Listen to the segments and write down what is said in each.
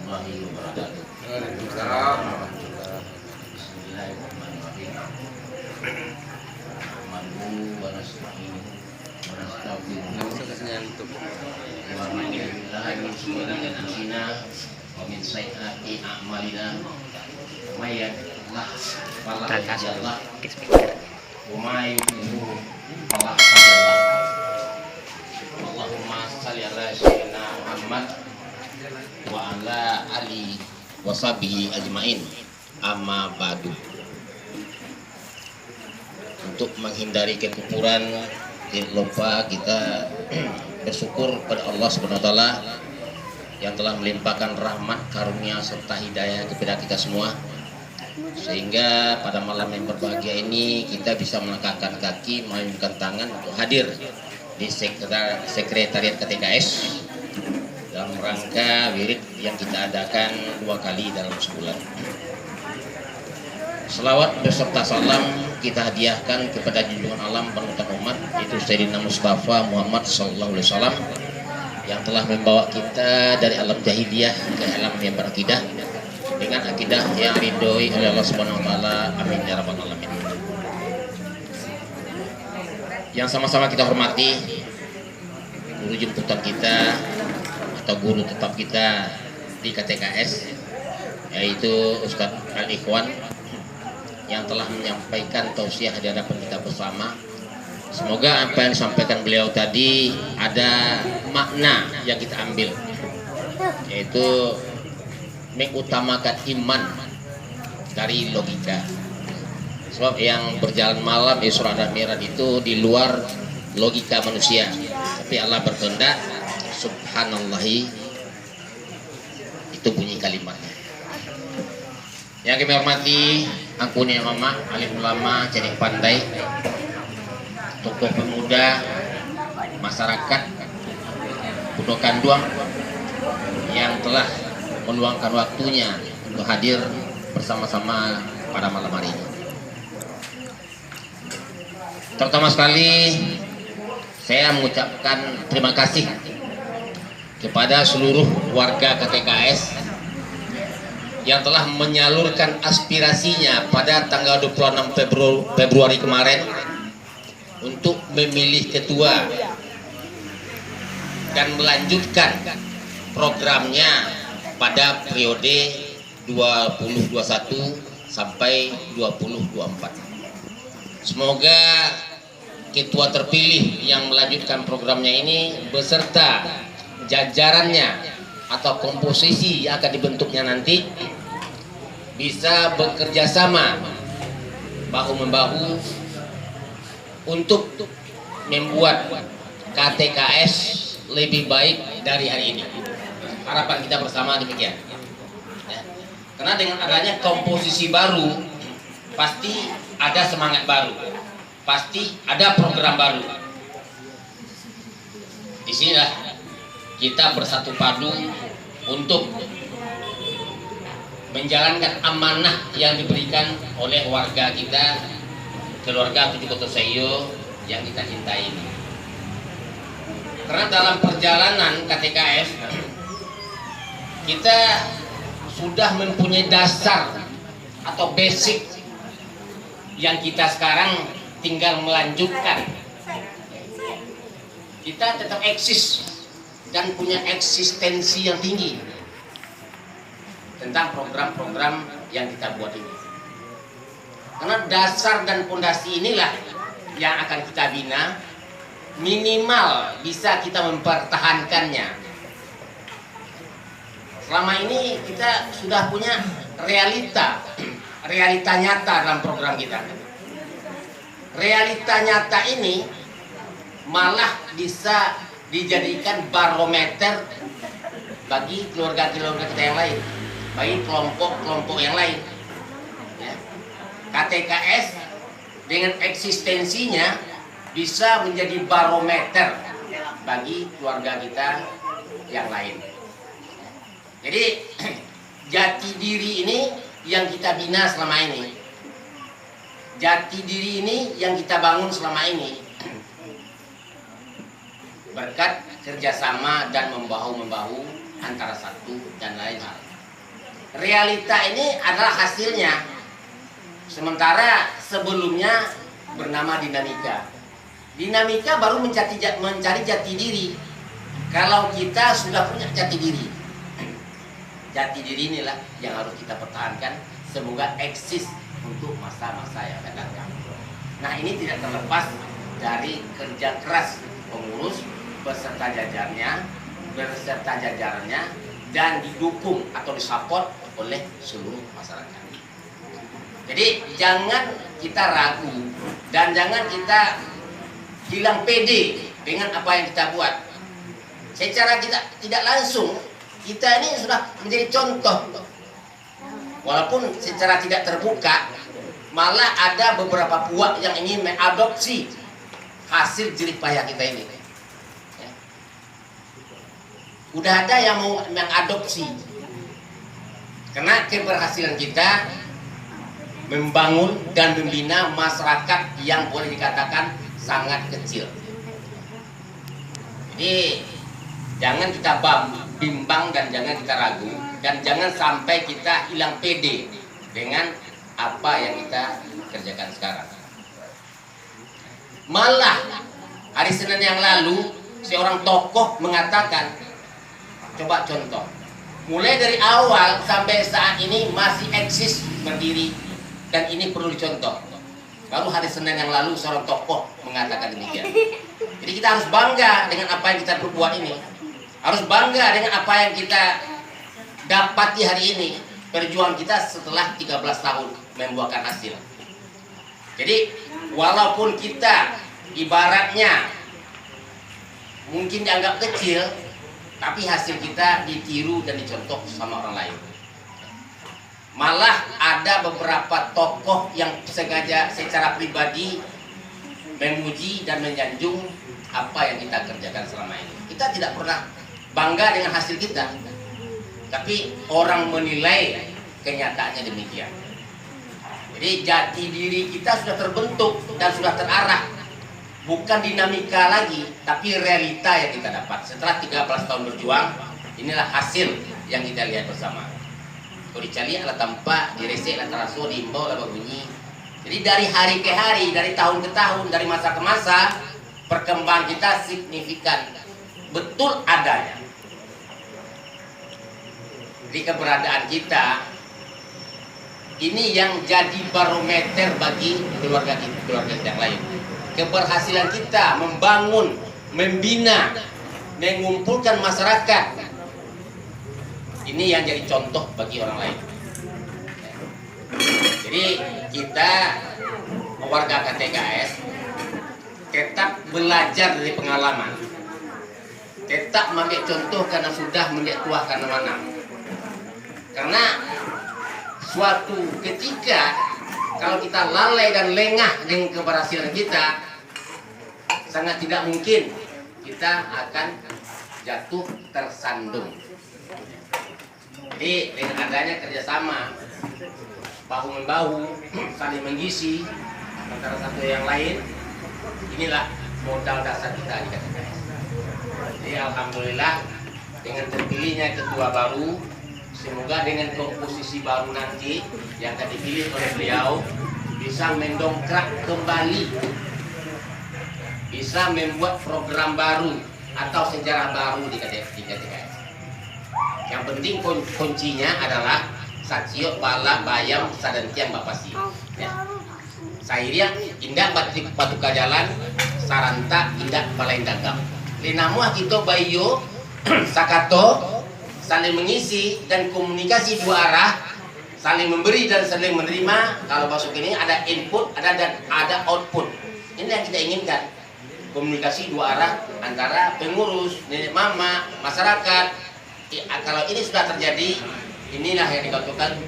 warahmatullahi wabarakatuh. Waalaikumsalam. Bismillahirrahmanirrahim. Nahmaduhu wa nasta'inuhu wa nastaghfiruh. Wa na'udzu billahi min shururi anfusina wa min sayyiati a'malina. May yahdihillahu fala mudilla lahu wa may yudlil fala hadiya lahu. Allahumma shalli ala sayyidina Muhammad wa ala ali wa sahbihi ajmain. Amma ba'du. Untuk menghindari kekufuran, tidak lupa kita bersyukur pada Allah Subhanahu wa taala yang telah melimpahkan rahmat, karunia serta hidayah kepada kita semua, sehingga pada malam yang berbahagia ini kita bisa melangkahkan kaki, mengayunkan tangan untuk hadir di sekretariat KTKS dalam rangka wirid yang kita adakan 2 kali dalam sebulan. Selawat beserta salam kita hadiahkan kepada junjungan alam panutan umat, yaitu Sayyidina Mustafa Muhammad SAW, yang telah membawa kita dari alam jahiliyah ke alam yang berakidah dengan akidah yang ridhoi oleh Allah Subhanahu wa taala. Amin ya rabbal alamin. Yang sama-sama kita hormati guru jemputan kita atau guru tetap kita di KTKS, yaitu Ustadz Al-Ikhwan, yang telah menyampaikan tausiah di hadapan kita bersama. Semoga apa yang disampaikan beliau tadi ada makna yang kita ambil, yaitu mengutamakan iman dari logika. Sebab yang berjalan malam Isra dan Mi'raj itu di luar logika manusia, tapi Allah berkehendak. Subhanallahi, itu bunyi kalimatnya. Yang kami hormati angkunya mama, alim ulama, jadi pandai, tokoh pemuda, masyarakat Pulau Kanduang yang telah meluangkan waktunya untuk hadir bersama-sama pada malam hari ini. Terutama sekali saya mengucapkan terima kasih kepada seluruh warga KTKS yang telah menyalurkan aspirasinya pada tanggal 26 Februari kemarin untuk memilih ketua dan melanjutkan programnya pada periode 2021 sampai 2024. Semoga ketua terpilih yang melanjutkan programnya ini beserta jajarannya atau komposisi yang akan dibentuknya nanti bisa bekerja sama bahu-membahu untuk membuat KTKS lebih baik dari hari ini. Harapan kita bersama demikian. Ya. Karena dengan adanya komposisi baru, pasti ada semangat baru, pasti ada program baru. Disinilah kita bersatu padu untuk menjalankan amanah yang diberikan oleh warga kita, keluarga Tujuh Kota Seyo yang kita cintai ini. Karena dalam perjalanan KTKS kita sudah mempunyai dasar atau basic yang kita sekarang tinggal melanjutkan. Kita tetap eksis dan punya eksistensi yang tinggi tentang program-program yang kita buat ini. Karena dasar dan fondasi inilah yang akan kita bina, minimal bisa kita mempertahankannya. Selama ini kita sudah punya realita nyata dalam program kita. Realita nyata ini malah bisa dijadikan barometer bagi keluarga-keluarga kita yang lain, bagi kelompok-kelompok yang lain. Ya. KTKS dengan eksistensinya bisa menjadi barometer bagi keluarga kita yang lain. Jadi jati diri ini yang kita bina selama ini, jati diri ini yang kita bangun selama ini, berkat kerjasama dan membahu-membahu antara satu dan lain hal. realita ini adalah hasilnya. Sementara sebelumnya bernama dinamika. Dinamika baru mencari jati diri. Kalau kita sudah punya jati diri, jati diri inilah yang harus kita pertahankan. Semoga eksis untuk masa-masa yang akan datang. Nah, ini tidak terlepas dari kerja keras pengurus beserta jajarannya dan didukung atau disupport oleh seluruh masyarakat. Jadi jangan kita ragu dan jangan kita hilang pede dengan apa yang kita buat. Secara tidak langsung kita ini sudah menjadi contoh. Walaupun secara tidak terbuka, malah ada beberapa pihak yang ingin mengadopsi hasil jerih payah kita ini. Ya. Udah ada yang mau mengadopsi, karena keberhasilan kita membangun dan membina masyarakat yang boleh dikatakan sangat kecil. Jadi jangan kita bimbang dan jangan kita ragu, dan jangan sampai kita hilang pede dengan apa yang kita kerjakan sekarang. Malah hari Senin yang lalu seorang tokoh mengatakan, coba contoh, mulai dari awal sampai saat ini masih eksis berdiri dan ini perlu dicontoh. Baru hari Senin yang lalu seorang tokoh mengatakan demikian. Jadi kita harus bangga dengan apa yang kita perbuat ini. Harus bangga dengan apa yang kita dapati hari ini. Perjuangan kita setelah 13 tahun membuahkan hasil. Jadi walaupun kita ibaratnya mungkin dianggap kecil, tapi hasil kita ditiru dan dicontoh sama orang lain. Malah ada beberapa tokoh yang sengaja secara pribadi memuji dan menyanjung apa yang kita kerjakan selama ini. Kita tidak pernah bangga dengan hasil kita, tapi orang menilai kenyataannya demikian. Jadi jati diri kita sudah terbentuk dan sudah terarah. Bukan dinamika lagi, tapi realita yang kita dapat. Setelah 13 tahun berjuang, inilah hasil yang kita lihat bersama. Kalau dicari adalah tanpa, diresek adalah teraso, diimbau adalah bunyi. Jadi dari hari ke hari, dari tahun ke tahun, dari masa ke masa, perkembangan kita signifikan. Betul adanya. Jadi keberadaan kita ini yang jadi barometer bagi keluarga yang lain. Keberhasilan kita membangun, membina, mengumpulkan masyarakat, ini yang jadi contoh bagi orang lain. Jadi kita warga KTKS tetap belajar dari pengalaman, tetap mengambil contoh karena sudah menjadi tua karena mana. Karena suatu ketika kalau kita lalai dan lengah dengan keberhasilan kita, sangat tidak mungkin kita akan jatuh tersandung. Jadi dengan adanya kerjasama bahu membahu, saling mengisi antara satu yang lain, inilah modal dasar kita di KTKS. Jadi alhamdulillah dengan terpilihnya ketua baru, semoga dengan komposisi baru nanti yang akan dipilih oleh beliau bisa mendongkrak kembali, bisa membuat program baru atau sejarah baru di KTKS. Yang penting kuncinya adalah sacio bala bayam sadantiang bapasi. Ya. Sairia indah batu kajalan saranta indah balai dagang. Linamu kita bayo sakato saling mengisi dan komunikasi dua arah, saling memberi dan saling menerima. Kalau masuk ini ada input, ada output. Ini yang kita inginkan. Komunikasi dua arah antara pengurus, nenek mama, masyarakat. Kalau ini sudah terjadi, inilah yang dikatakan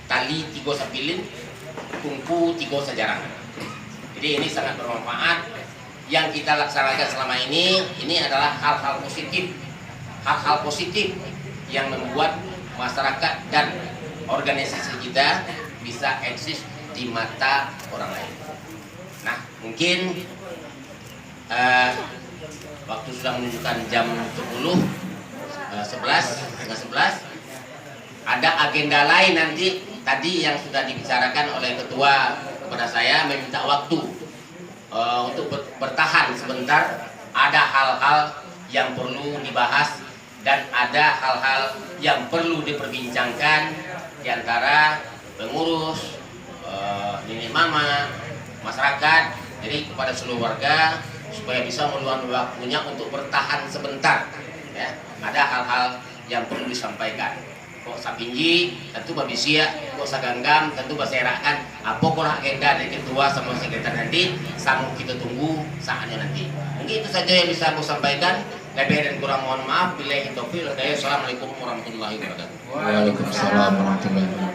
tali tigo sapilin, tungku tigo sajarang. Jadi ini sangat bermanfaat. Yang kita laksanakan selama ini adalah hal-hal positif. Hal-hal positif yang membuat masyarakat dan organisasi kita bisa eksis di mata orang lain. Nah, mungkin waktu sudah menunjukkan jam 10, 11, setengah 11. agenda lain nanti tadi yang sudah dibicarakan oleh ketua kepada saya meminta waktu untuk bertahan sebentar. Ada hal-hal yang perlu dibahas dan ada hal-hal yang perlu diperbincangkan di antara pengurus, nenek mama, masyarakat. Jadi kepada seluruh warga supaya bisa meluangkan waktunya untuk bertahan sebentar. Ya, ada hal-hal yang perlu disampaikan. Kok sapinji, tentu babisia, kok saganggam, tentu baserakan. Pokoknya agenda dari ketua sama sekretariat nanti, sama kita tunggu saatnya nanti. Mungkin itu saja yang bisa aku sampaikan. Lebih dan kurang mohon maaf. Billahi taufiq wal hidayah. Assalamualaikum warahmatullahi wabarakatuh. Waalaikumsalam warahmatullahi wabarakatuh.